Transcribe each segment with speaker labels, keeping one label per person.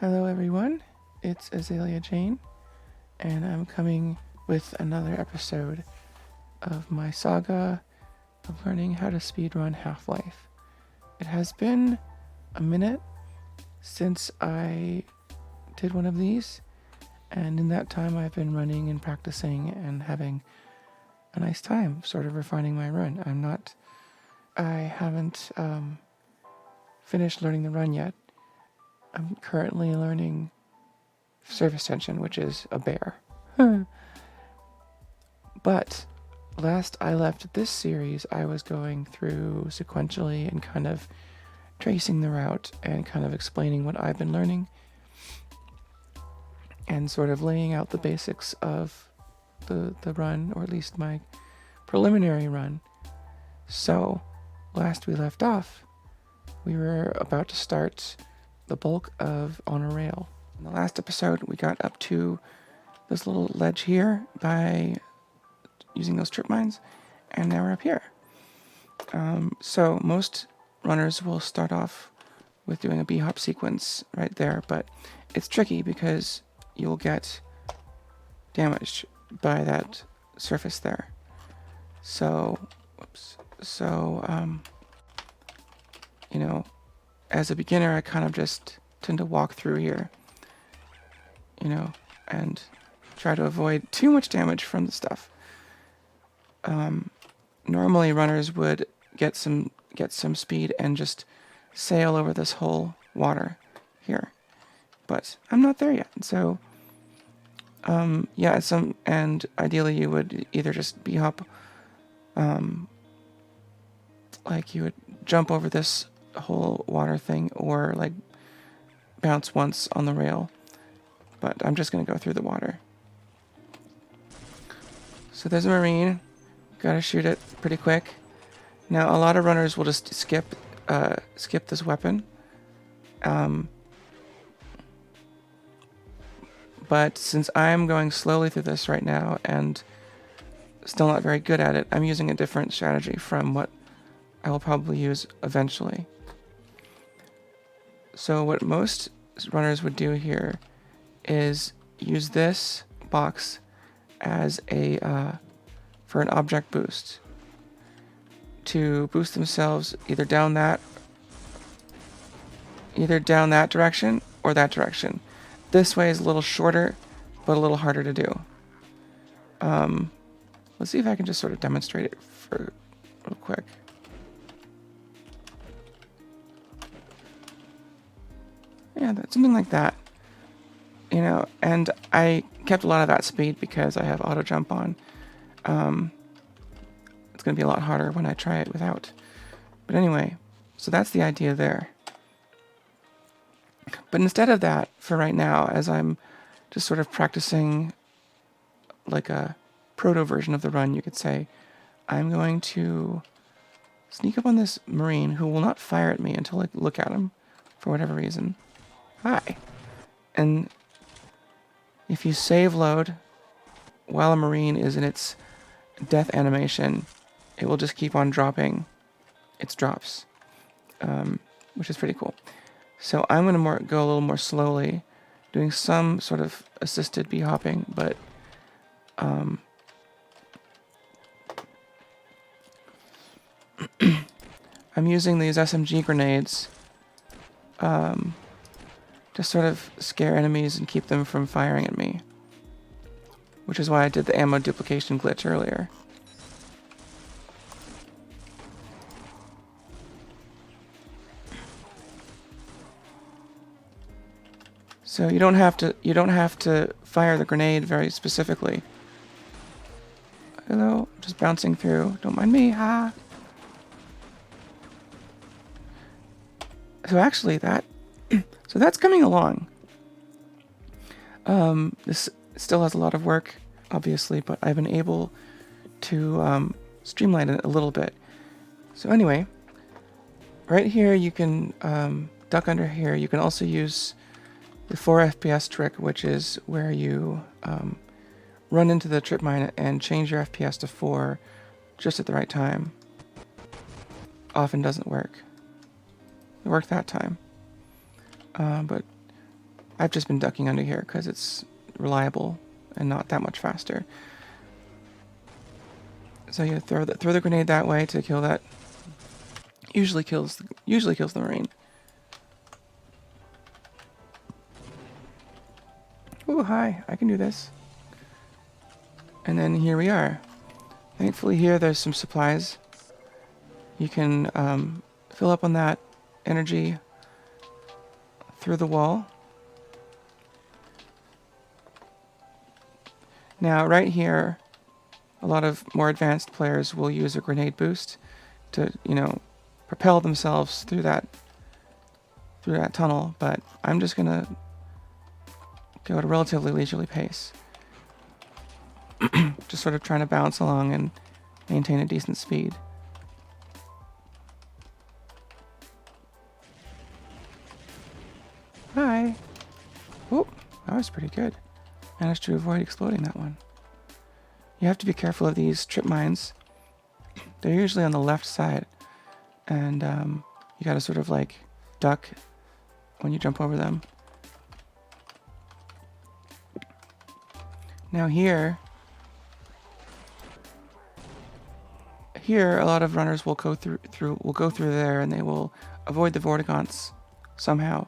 Speaker 1: Hello everyone, it's Azalea Jane, and I'm coming with another episode of my saga of learning how to speedrun Half-Life. It has been a minute since I did one of these, and in that time I've been running and practicing and having a nice time sort of refining my run. I haven't finished learning the run yet. I'm currently learning surface tension, which is a bear. But last I left this series, I was going through sequentially and kind of tracing the route and kind of explaining what I've been learning and sort of laying out the basics of the run, or at least my preliminary run. So last we left off, we were about to start the bulk of On a Rail. In the last episode, we got up to this little ledge here by using those trip mines, and now we're up here. So most runners will start off with doing a B-hop sequence right there, but it's tricky because you'll get damaged by that surface there. So, as a beginner, I kind of just tend to walk through here, and try to avoid too much damage from the stuff. Normally runners would get some speed and just sail over this whole water here, but I'm not there yet. So, and ideally you would either just B-hop, like you would jump over this whole water thing, or like bounce once on the rail, but I'm just going to go through the water. So there's a marine, gotta shoot it pretty quick. Now a lot of runners will just skip this weapon, but since I'm going slowly through this right now and still not very good at it, I'm using a different strategy from what I will probably use eventually. So what most runners would do here is use this box as for an object boost, to boost themselves either down that direction or that direction. This way is a little shorter, but a little harder to do. Let's see if I can just sort of demonstrate it for real quick. Yeah, that's something like that. And I kept a lot of that speed because I have auto jump on. It's going to be a lot harder when I try it without. But anyway, so that's the idea there. But instead of that, for right now, as I'm just sort of practicing like a proto version of the run, you could say, I'm going to sneak up on this marine who will not fire at me until I look at him for whatever reason. Hi. And if you save load while a marine is in its death animation, it will just keep on dropping its drops, which is pretty cool. So I'm going to go a little more slowly, doing some sort of assisted B-hopping, but I'm using these SMG grenades to sort of scare enemies and keep them from firing at me, which is why I did the ammo duplication glitch earlier. So you don't have to fire the grenade very specifically. Hello, just bouncing through. Don't mind me, ha. So actually so that's coming along. This still has a lot of work, obviously, but I've been able to streamline it a little bit. So anyway, right here you can duck under here. You can also use the 4 FPS trick, which is where you run into the trip mine and change your FPS to 4 just at the right time. Often doesn't work. It worked that time. But I've just been ducking under here because it's reliable and not that much faster. So you throw the grenade that way to kill that. Usually kills the Marine. Oh, hi, I can do this. And then here we are. Thankfully here there's some supplies. You can fill up on that energy through the wall. Now right here, a lot of more advanced players will use a grenade boost to, you know, propel themselves through that tunnel, but I'm just gonna go at a relatively leisurely pace. Just sort of trying to bounce along and maintain a decent speed. Hi. Oh, that was pretty good. Managed to avoid exploding that one. You have to be careful of these trip mines. They're usually on the left side, and you gotta sort of like duck when you jump over them. Now here a lot of runners will go through there, and they will avoid the vortigaunts somehow.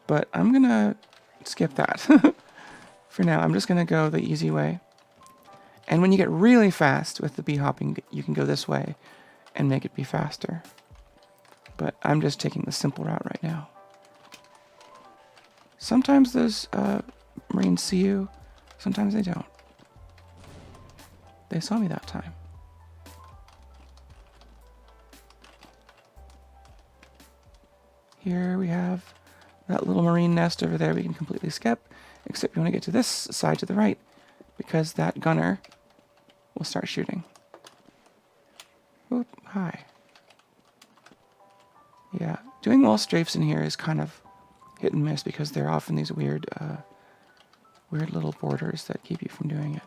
Speaker 1: But I'm gonna skip that for now. I'm just gonna go the easy way. And when you get really fast with the bee hopping, you can go this way and make it be faster. But I'm just taking the simple route right now. Sometimes those Marines see you, sometimes they don't. They saw me that time. Here we have that little Marine nest over there we can completely skip, except you want to get to this side to the right, because that gunner will start shooting. Oop, hi. Yeah, doing wall strafes in here is kind of hit and miss because they're often these weird little borders that keep you from doing it.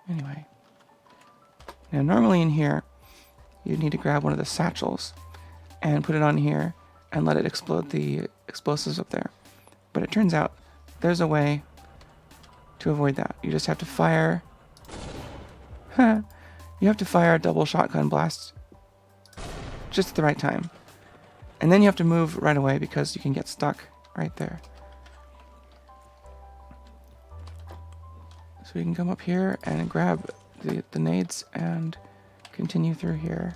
Speaker 1: Anyway. Now normally in here, you'd need to grab one of the satchels and put it on here and let it explode the explosives up there. But it turns out there's a way to avoid that. You just have to fire... you have to fire a double shotgun blast just at the right time. And then you have to move right away because you can get stuck right there. So we can come up here and grab the nades and continue through here.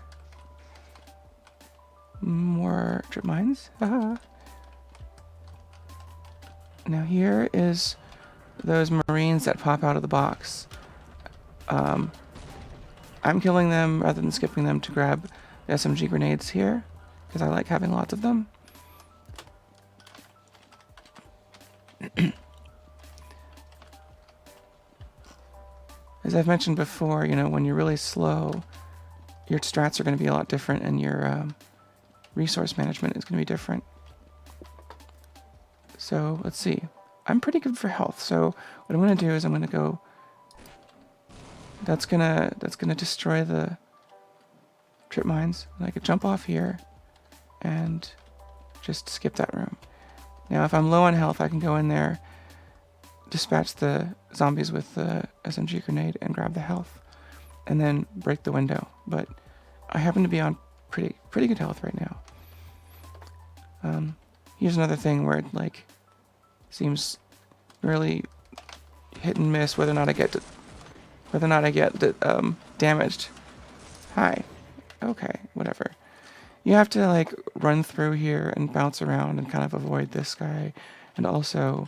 Speaker 1: More trip mines. Now here is those Marines that pop out of the box. I'm killing them rather than skipping them to grab the SMG grenades here, because I like having lots of them. As I've mentioned before, you know, when you're really slow, your strats are going to be a lot different, and your resource management is going to be different. So let's see. I'm pretty good for health, so what I'm going to do is I'm going to go... That's gonna destroy the trip mines. And I could jump off here and just skip that room. Now if I'm low on health, I can go in there, dispatch the zombies with the SMG grenade and grab the health, and then break the window. But I happen to be on pretty good health right now. Here's another thing where it like seems really hit and miss whether or not I get damaged. Hi. Okay, whatever. You have to like run through here and bounce around and kind of avoid this guy, and also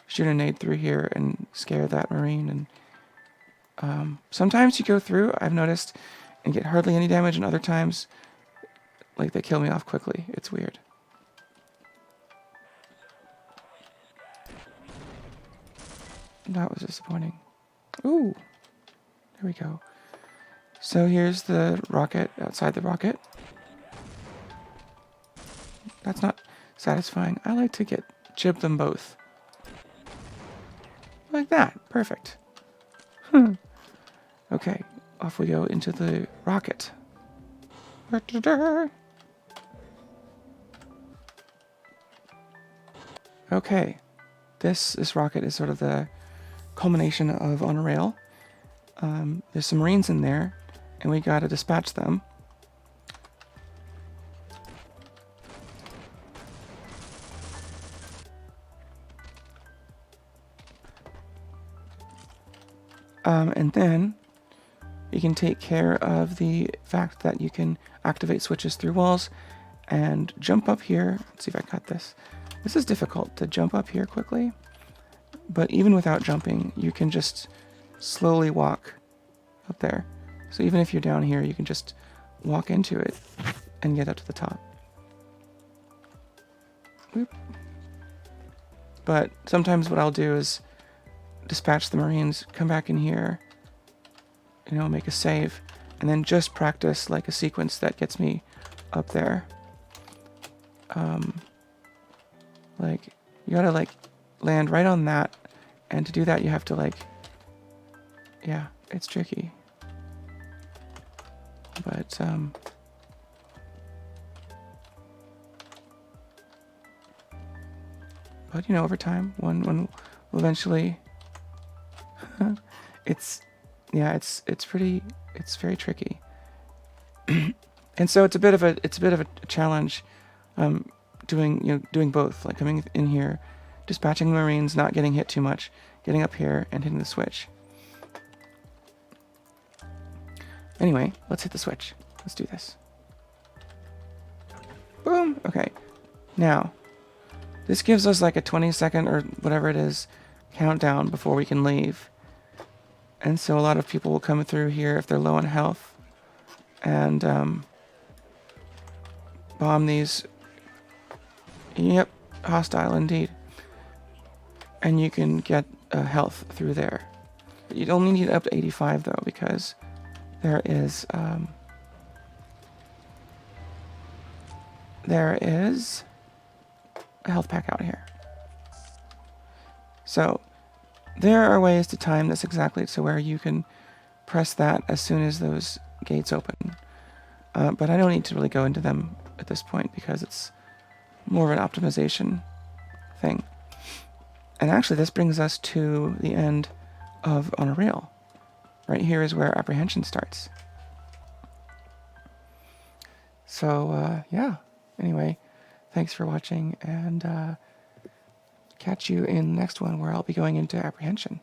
Speaker 1: shoot a nade through here and scare that Marine. And sometimes you go through, I've noticed, and get hardly any damage, and other times like they kill me off quickly. It's weird. That was disappointing. Ooh, there we go. So here's the rocket outside the rocket. That's not satisfying. I like to jib them both. Like that. Perfect. Okay, off we go into the rocket. Okay, this rocket is sort of the culmination of on a rail. There's some Marines in there, and we gotta dispatch them. And then you can take care of the fact that you can activate switches through walls and jump up here. Let's see if I got this. This is difficult to jump up here quickly, but even without jumping, you can just slowly walk up there. So even if you're down here, you can just walk into it and get up to the top. Whoop. But sometimes what I'll do is dispatch the Marines, come back in here, make a save, and then just practice like a sequence that gets me up there. Like, you gotta like land right on that, and to do that you have to like, yeah, it's tricky. But over time, one will eventually. It's very tricky, and so it's a bit of a challenge, doing both, like coming in here, dispatching Marines, not getting hit too much, getting up here and hitting the switch. Anyway, let's hit the switch. Let's do this. Boom. Okay. Now, this gives us like a 20-second or whatever it is countdown before we can leave. And so a lot of people will come through here if they're low on health and bomb these. Yep, hostile indeed. And you can get health through there. You'd only need up to 85 though, because there is a health pack out here. So there are ways to time this exactly to where you can press that as soon as those gates open. But I don't need to really go into them at this point because it's more of an optimization thing. And actually this brings us to the end of On a Rail. Right here is where apprehension starts. So, yeah. Anyway, thanks for watching, and catch you in the next one where I'll be going into apprehension.